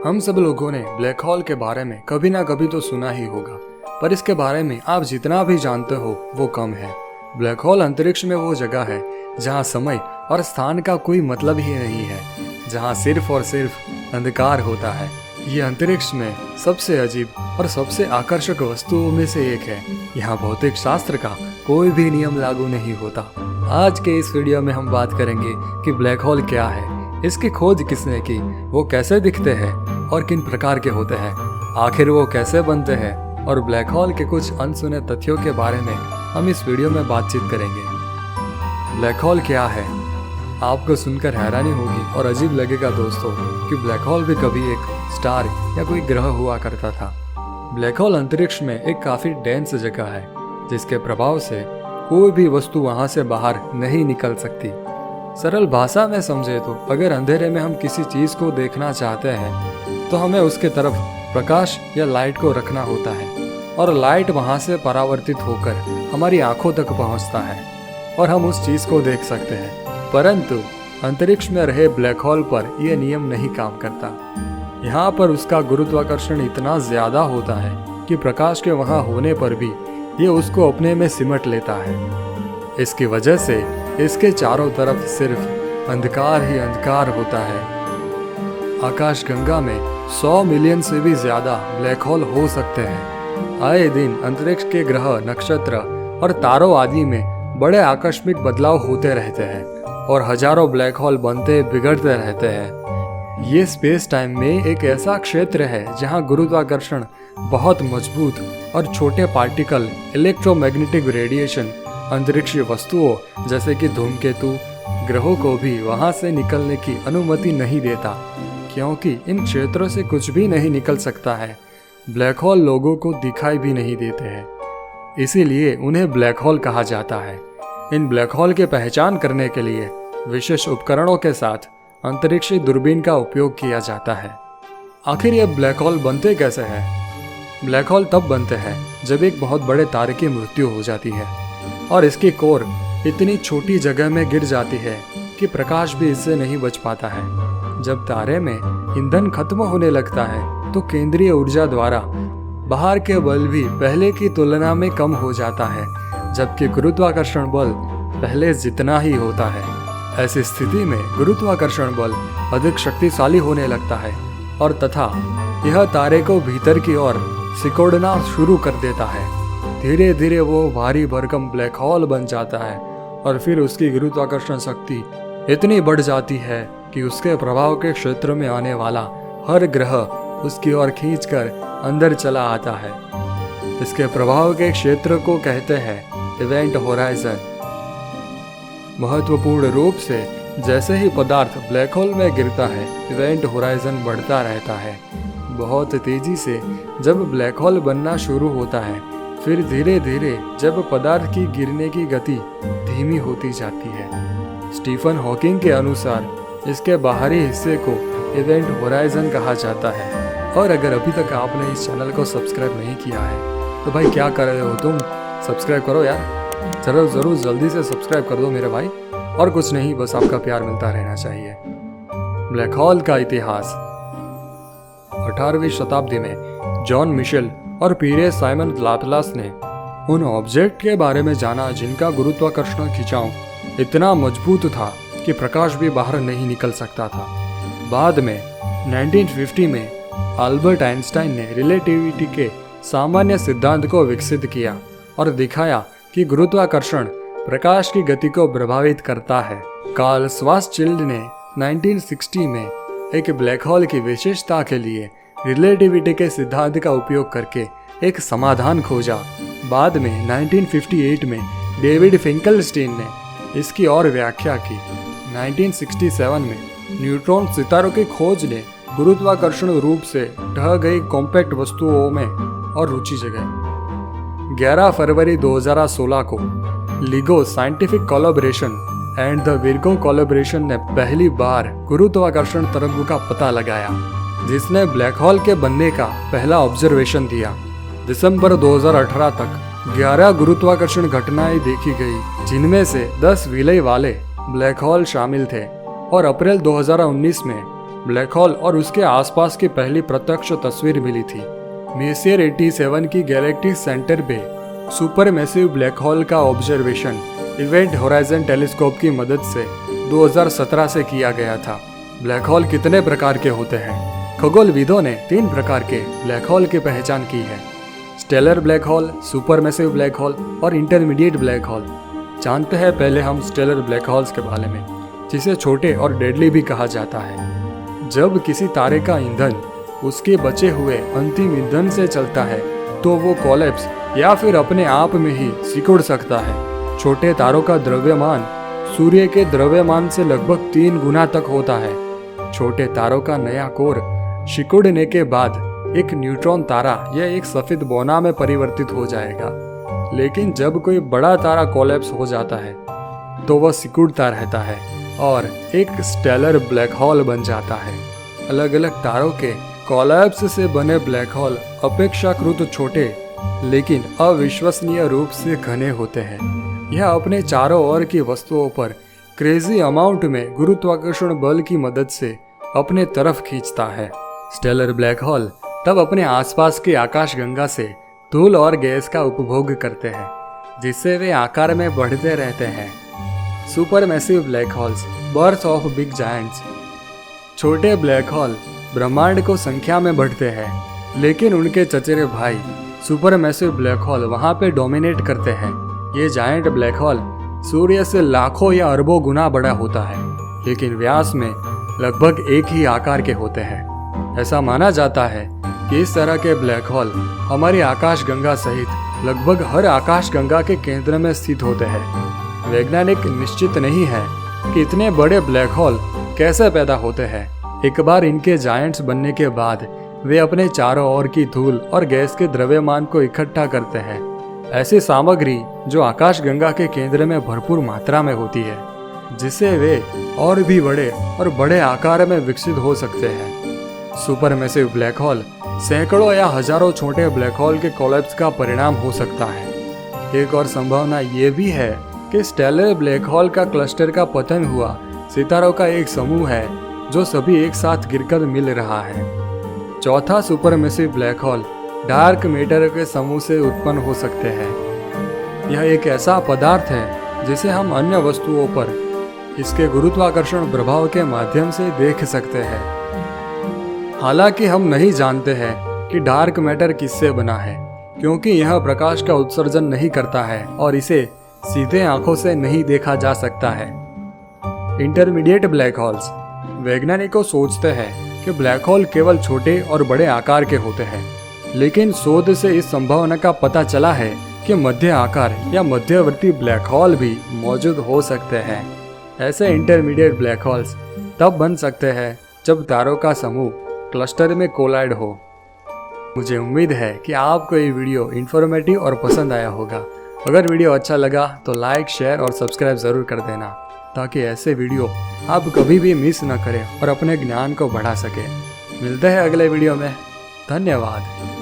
हम सब लोगों ने ब्लैक होल के बारे में कभी ना कभी तो सुना ही होगा, पर इसके बारे में आप जितना भी जानते हो वो कम है। ब्लैक होल अंतरिक्ष में वो जगह है जहाँ समय और स्थान का कोई मतलब ही नहीं है, जहाँ सिर्फ और सिर्फ अंधकार होता है। ये अंतरिक्ष में सबसे अजीब और सबसे आकर्षक वस्तुओं में से एक है। यहाँ भौतिक शास्त्र का कोई भी नियम लागू नहीं होता। आज के इस वीडियो में हम बात करेंगे कि ब्लैक होल क्या है, इसकी खोज किसने की, वो कैसे दिखते हैं और किन प्रकार के होते हैं, आखिर वो कैसे बनते हैं, और ब्लैक होल के कुछ अनसुने तथ्यों के बारे में हम इस वीडियो में बातचीत करेंगे। ब्लैक होल क्या है? आपको सुनकर हैरानी होगी और अजीब लगेगा दोस्तों कि ब्लैक होल भी कभी एक स्टार या कोई ग्रह हुआ करता था। ब्लैक होल अंतरिक्ष में एक काफी डेंस जगह है जिसके प्रभाव से कोई भी वस्तु वहां से बाहर नहीं निकल सकती। सरल भाषा में समझे तो अगर अंधेरे में हम किसी चीज को देखना चाहते हैं तो हमें उसके तरफ प्रकाश या लाइट को रखना होता है और लाइट वहां से परावर्तित होकर हमारी आंखों तक पहुंचता है और हम उस चीज को देख सकते हैं। परंतु अंतरिक्ष में रहे ब्लैक होल पर यह नियम नहीं काम करता। यहाँ पर उसका गुरुत्वाकर्षण इतना ज्यादा होता है कि प्रकाश के वहां होने पर भी ये उसको अपने में सिमट लेता है। इसकी वजह से इसके चारों तरफ सिर्फ अंधकार ही अंधकार होता है। आकाशगंगा में 100 मिलियन से भी ज्यादा ब्लैक होल हो सकते हैं। आए दिन अंतरिक्ष के ग्रह, नक्षत्र और तारों आदि में बड़े आकस्मिक बदलाव होते रहते हैं और हजारों ब्लैक होल बनते बिगड़ते रहते हैं। ये स्पेस टाइम में एक ऐसा क्षेत्र है जहां गुरुत्वाकर्षण बहुत मजबूत और छोटे पार्टिकल, इलेक्ट्रोमैग्नेटिक रेडिएशन अंतरिक्षीय वस्तुओं जैसे कि धूमकेतु, ग्रहों को भी वहां से निकलने की अनुमति नहीं देता, क्योंकि इन क्षेत्रों से कुछ भी नहीं निकल सकता है। ब्लैक होल लोगों को दिखाई भी नहीं देते हैं, इसीलिए उन्हें ब्लैक होल कहा जाता है। इन ब्लैक होल की पहचान करने के लिए विशेष उपकरणों के साथ अंतरिक्षीय दूरबीन का उपयोग किया जाता है। आखिर ये ब्लैक होल बनते कैसे हैं? ब्लैक होल तब बनते हैं जब एक बहुत बड़े तारे की मृत्यु हो जाती है और इसकी कोर इतनी छोटी जगह में गिर जाती है कि प्रकाश भी इससे नहीं बच पाता है। जब तारे में ईंधन खत्म होने लगता है तो केंद्रीय ऊर्जा द्वारा बाहर के बल भी पहले की तुलना में कम हो जाता है, जबकि गुरुत्वाकर्षण बल पहले जितना ही होता है। ऐसी स्थिति में गुरुत्वाकर्षण बल अधिक शक्तिशाली होने लगता है और तथा यह तारे को भीतर की ओर सिकोड़ना शुरू कर देता है। धीरे धीरे वो भारी भरकम ब्लैक होल बन जाता है और फिर उसकी गुरुत्वाकर्षण शक्ति इतनी बढ़ जाती है कि उसके प्रभाव के क्षेत्र में आने वाला हर ग्रह उसकी ओर खींचकर अंदर चला आता है। इसके प्रभाव के क्षेत्र को कहते हैं इवेंट होराइजन। महत्वपूर्ण रूप से जैसे ही पदार्थ ब्लैक होल में गिरता है, इवेंट होराइजन बढ़ता रहता है। बहुत तेजी से जब ब्लैक होल बनना शुरू होता है, फिर धीरे धीरे जब पदार्थ की गिरने की गति धीमी होती जाती है। स्टीफन हॉकिंग के अनुसार इसके बाहरी हिस्से को इवेंट होराइजन कहा जाता है। और अगर अभी तक आपने इस चैनल को सब्सक्राइब नहीं किया है तो भाई क्या कर रहे हो तुम? सब्सक्राइब करो यार, जरूर जल्दी से सब्सक्राइब कर दो मेरे भाई। और कुछ नहीं, बस आपका प्यार मिलता रहना चाहिए। ब्लैक होल का इतिहास। 18वीं शताब्दी में जॉन मिशेल और पीरे साइमन लाप्लास ने उन ऑब्जेक्ट के बारे में जाना जिनका गुरुत्वाकर्षण खिंचाव इतना मजबूत था कि प्रकाश भी बाहर नहीं निकल सकता था। बाद में 1950 में अल्बर्ट आइंस्टाइन ने रिलेटिविटी के सामान्य सिद्धांत को विकसित किया और दिखाया कि गुरुत्वाकर्षण प्रकाश की गति को प्रभावित करता है। कार्ल श्वार्ज़चिल्ड ने 1960 में एक ब्लैक होल की विशेषता के लिए रिलेटिविटी के सिद्धांत का उपयोग करके एक समाधान खोजा। बाद में 1958 में डेविड फिंकलस्टीन ने इसकी और व्याख्या की। 1967 में न्यूट्रॉन सितारों की खोज ने गुरुत्वाकर्षण रूप से ढह गई कॉम्पैक्ट वस्तुओं में और रुचि जगाई। 11 फरवरी 2016 को लिगो scientific collaboration and the Virgo collaboration ने पहली बार गुरुत्वाकर्षण तरंगों का पता लगाया, जिसने ब्लैक होल के बनने का पहला ऑब्जर्वेशन दिया। दिसंबर 2018 तक 11 गुरुत्वाकर्षण घटनाएं देखी गई, जिनमें से 10 विलय वाले ब्लैक होल शामिल थे और अप्रैल 2019 में ब्लैक होल और उसके आसपास की पहली प्रत्यक्ष तस्वीर मिली थी। मेसियर 87 की गैलेक्टिक सेंटर पे सुपर मैसिव ब्लैक होल का ऑब्जर्वेशन इवेंट होराइजन टेलीस्कोप की मदद से 2017 से किया गया था। ब्लैक होल कितने प्रकार के होते हैं? खगोलविदों ने 3 प्रकार के ब्लैक होल की पहचान की है: stellar black hole, super massive black hole और इंटरमीडिएट ब्लैक होल। जानते हैं पहले हम स्टेलर ब्लैक होल्स के बारे में, जिसे छोटे और डेडली भी कहा जाता है। जब किसी तारे का ईंधन उसके बचे हुए अंतिम ईंधन से चलता है तो वो कोलैप्स या फिर अपने आप में ही सिकुड़ सकता है। छोटे तारों का द्रव्यमान सूर्य के द्रव्यमान से लगभग 3 गुना तक होता है। छोटे तारों का नया कोर सिकुड़ने के बाद एक न्यूट्रॉन तारा या एक सफेद बोना में परिवर्तित हो जाएगा। लेकिन जब कोई बड़ा तारा कोलैप्स हो जाता है तो वह सिकुड़ता रहता है और एक स्टेलर ब्लैक होल बन जाता है। अलग अलग तारों के कोलैप्स से बने ब्लैक होल अपेक्षाकृत छोटे लेकिन अविश्वसनीय रूप से घने होते हैं। यह अपने चारों ओर की वस्तुओं पर क्रेजी अमाउंट में गुरुत्वाकर्षण बल की मदद से अपने तरफ खींचता है। स्टेलर ब्लैक होल तब अपने आसपास की आकाशगंगा से धूल और गैस का उपभोग करते हैं, जिससे वे आकार में बढ़ते रहते हैं। Super massive black holes, birth of big giants. छोटे ब्लैक होल ब्रह्मांड को संख्या में बढ़ते हैं, लेकिन उनके चचेरे भाई सुपर मैसिव ब्लैक होल वहां पे डोमिनेट करते हैं। ये जायंट ब्लैक होल सूर्य से लाखों या अरबों गुना बड़ा होता है, लेकिन व्यास में लगभग एक ही आकार के होते हैं। ऐसा माना जाता है कि इस तरह के ब्लैक होल हमारी आकाशगंगा सहित लगभग हर आकाशगंगा के केंद्र में स्थित होते हैं। वैज्ञानिक निश्चित नहीं है कि इतने बड़े ब्लैक होल कैसे पैदा होते हैं। एक बार इनके जायंट्स बनने के बाद वे अपने चारों ओर की धूल और गैस के द्रव्यमान को इकट्ठा करते हैं, ऐसी सामग्री जो आकाशगंगा के केंद्र में भरपूर मात्रा में होती है, जिससे वे और भी बड़े और बड़े आकार में विकसित हो सकते हैं। सुपर मैसिव ब्लैक होल सैकड़ों या हजारों छोटे ब्लैक होल के कोलैप्स का परिणाम हो सकता है। एक और संभावना ये भी है कि स्टेलर ब्लैक होल का क्लस्टर का पतन हुआ सितारों का एक समूह है जो सभी एक साथ गिरकर मिल रहा है। चौथा super massive black whole dark matter के समूह से उत्पन्न हो सकते हैं। यह एक ऐसा पदार्थ है जिसे हम अन्य वस्तुओं पर इसके गुरुत्वाकर्षण प्रभाव के माध्यम से देख सकते हैं। हालांकि हम नहीं जानते हैं कि डार्क मैटर किससे बना है, क्योंकि यह प्रकाश का उत्सर्जन नहीं करता है और इसे सीधे आंखों से नहीं देखा जा सकता है। Intermediate black holes. वैज्ञानिकों सोचते हैं कि ब्लैक होल केवल छोटे और बड़े आकार के होते हैं, लेकिन शोध से इस संभावना का पता चला है कि मध्य आकार या मध्यवर्ती ब्लैक होल भी मौजूद हो सकते हैं। ऐसे इंटरमीडिएट ब्लैक होल्स तब बन सकते हैं जब तारों का समूह क्लस्टर में कोलाइड हो। मुझे उम्मीद है कि आपको ये वीडियो इन्फॉर्मेटिव और पसंद आया होगा। अगर वीडियो अच्छा लगा तो लाइक, शेयर और सब्सक्राइब ज़रूर कर देना, ताकि ऐसे वीडियो आप कभी भी मिस न करें और अपने ज्ञान को बढ़ा सकें। मिलते हैं अगले वीडियो में। धन्यवाद।